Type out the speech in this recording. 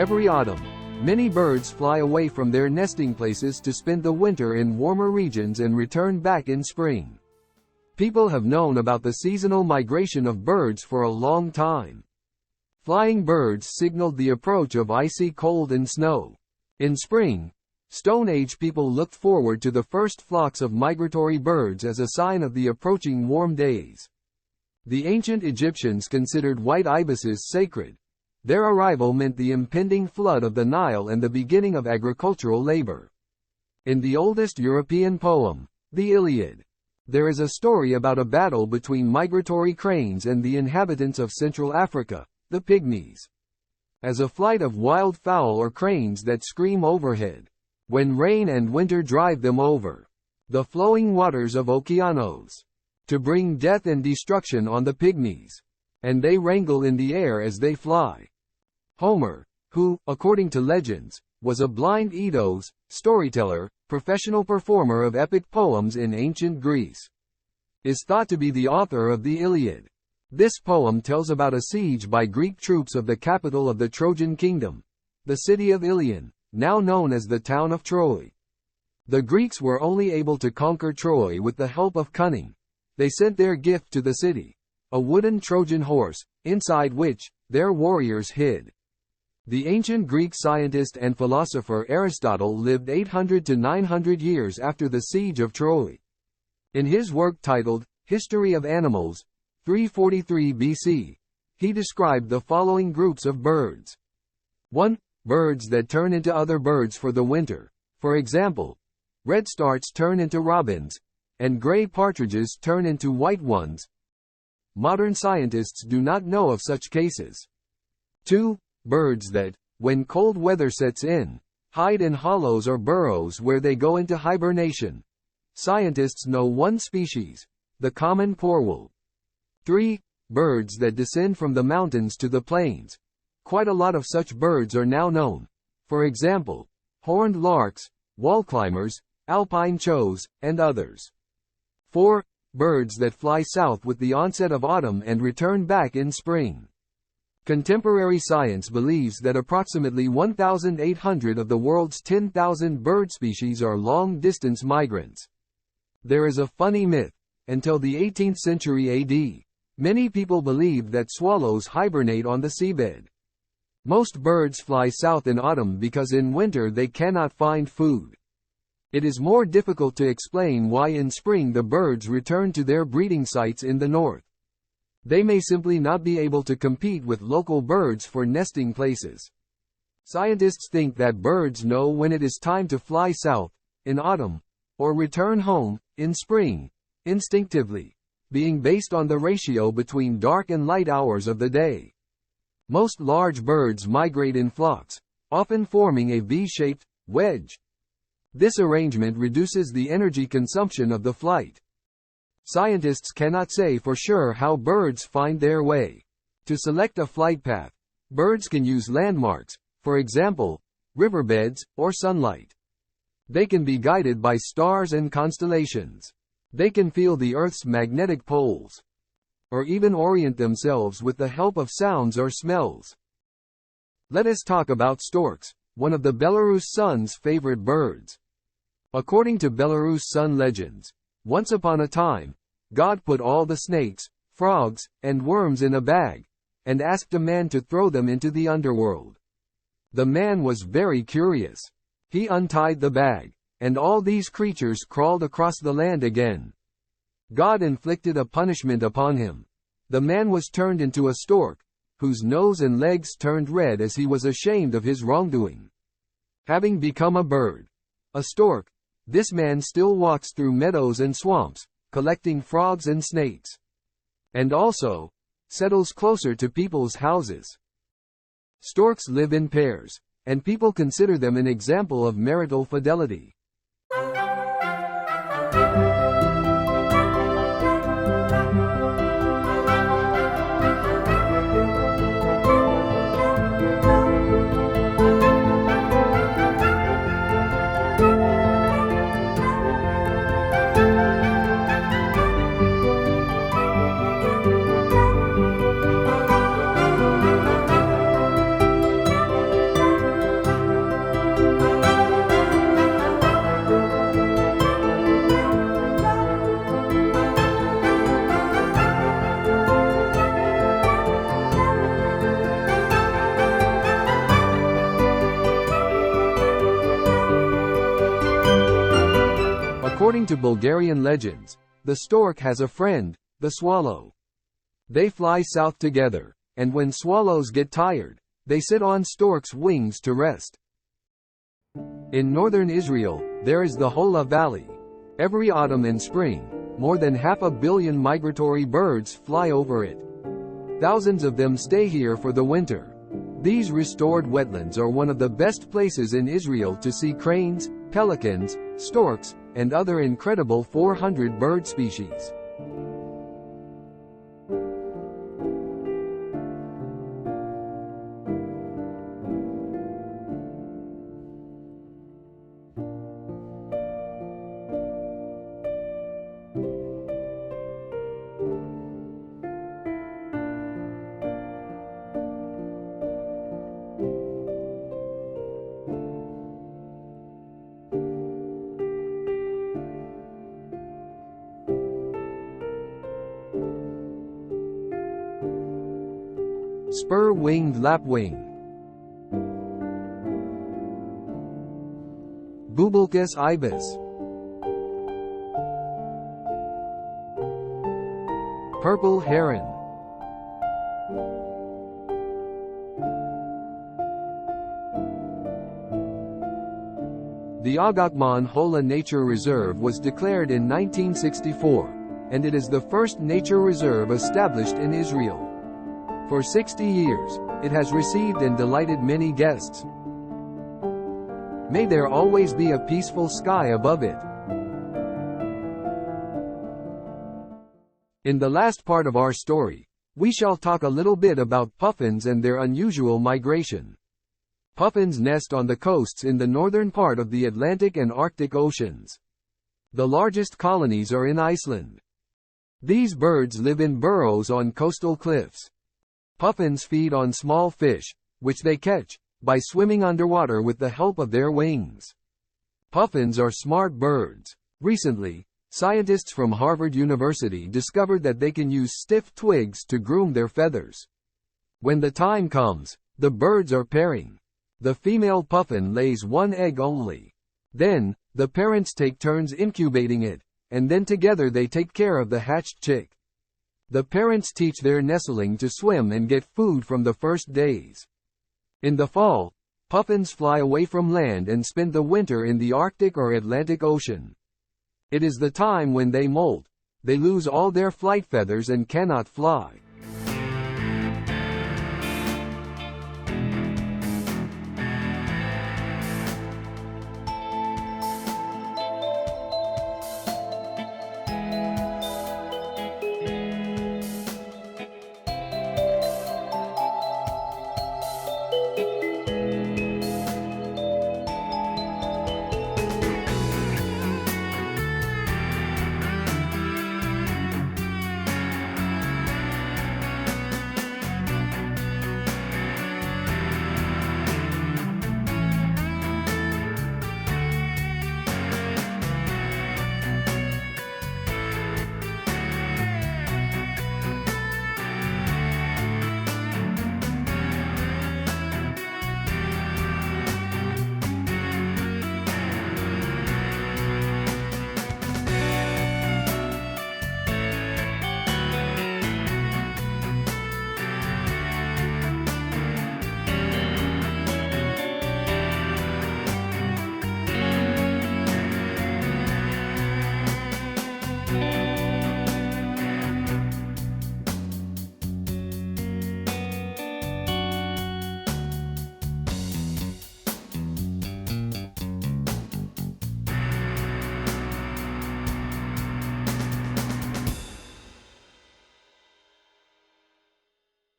Every autumn, many birds fly away from their nesting places to spend the winter in warmer regions and return back in spring. People have known about the seasonal migration of birds for a long time. Flying birds signaled the approach of icy cold and snow. In spring, Stone Age people looked forward to the first flocks of migratory birds as a sign of the approaching warm days. The ancient Egyptians considered white ibises sacred. Their arrival meant the impending flood of the Nile and the beginning of agricultural labor. In the oldest European poem, the Iliad, there is a story about a battle between migratory cranes and the inhabitants of Central Africa, the Pygmies. As a flight of wild fowl or cranes that scream overhead, when rain and winter drive them over the flowing waters of Okeanos, to bring death and destruction on the Pygmies, and they wrangle in the air as they fly. Homer, who, according to legends, was a blind Eidos, storyteller, professional performer of epic poems in ancient Greece, is thought to be the author of the Iliad. This poem tells about a siege by Greek troops of the capital of the Trojan kingdom, the city of Ilion, now known as the town of Troy. The Greeks were only able to conquer Troy with the help of cunning. They sent their gift to the city, a wooden Trojan horse, inside which their warriors hid. The ancient Greek scientist and philosopher Aristotle lived 800 to 900 years after the siege of Troy. In his work titled History of Animals, 343 BC, he described the following groups of birds. 1. Birds that turn into other birds for the winter. For example, redstarts turn into robins, and gray partridges turn into white ones. Modern scientists do not know of such cases. 2. Birds that, when cold weather sets in, hide in hollows or burrows where they go into hibernation. Scientists know one species, the common porwool. 3. Birds that descend from the mountains to the plains. Quite a lot of such birds are now known. For example, horned larks, wall climbers, alpine choughs, and others. 4. Birds that fly south with the onset of autumn and return back in spring. Contemporary science believes that approximately 1,800 of the world's 10,000 bird species are long-distance migrants. There is a funny myth. Until the 18th century AD, many people believed that swallows hibernate on the seabed. Most birds fly south in autumn because in winter they cannot find food. It is more difficult to explain why in spring the birds return to their breeding sites in the north. They may simply not be able to compete with local birds for nesting places. Scientists think that birds know when it is time to fly south, in autumn, or return home, in spring, instinctively, being based on the ratio between dark and light hours of the day. Most large birds migrate in flocks, often forming a V-shaped wedge. This arrangement reduces the energy consumption of the flight. Scientists cannot say for sure how birds find their way. To select a flight path, birds can use landmarks, for example, riverbeds, or sunlight. They can be guided by stars and constellations. They can feel the Earth's magnetic poles, or even orient themselves with the help of sounds or smells. Let us talk about storks, one of the Belarus sun's favorite birds. According to Belarus sun legends, once upon a time, God put all the snakes, frogs, and worms in a bag, and asked a man to throw them into the underworld. The man was very curious. He untied the bag, and all these creatures crawled across the land again. God inflicted a punishment upon him. The man was turned into a stork, whose nose and legs turned red as he was ashamed of his wrongdoing. Having become a bird, a stork, this man still walks through meadows and swamps, collecting frogs and snakes. And also, settles closer to people's houses. Storks live in pairs, and people consider them an example of marital fidelity. According to Bulgarian legends, the stork has a friend, the swallow. They fly south together, and when swallows get tired, they sit on storks' wings to rest. In northern Israel, there is the Hula Valley. Every autumn and spring, more than 500 million migratory birds fly over it. Thousands of them stay here for the winter. These restored wetlands are one of the best places in Israel to see cranes, pelicans, storks, and other incredible 400 bird species. Spur-winged lapwing. Bubulcus ibis. Purple heron. The Agamon Hula Nature Reserve was declared in 1964, and it is the first nature reserve established in Israel. For 60 years, it has received and delighted many guests. May there always be a peaceful sky above it. In the last part of our story, we shall talk a little bit about puffins and their unusual migration. Puffins nest on the coasts in the northern part of the Atlantic and Arctic Oceans. The largest colonies are in Iceland. These birds live in burrows on coastal cliffs. Puffins feed on small fish, which they catch by swimming underwater with the help of their wings. Puffins are smart birds. Recently, scientists from Harvard University discovered that they can use stiff twigs to groom their feathers. When the time comes, the birds are pairing. The female puffin lays one egg only. Then, the parents take turns incubating it, and then together they take care of the hatched chick. The parents teach their nestling to swim and get food from the first days. In the fall, puffins fly away from land and spend the winter in the Arctic or Atlantic Ocean. It is the time when they molt. They lose all their flight feathers and cannot fly.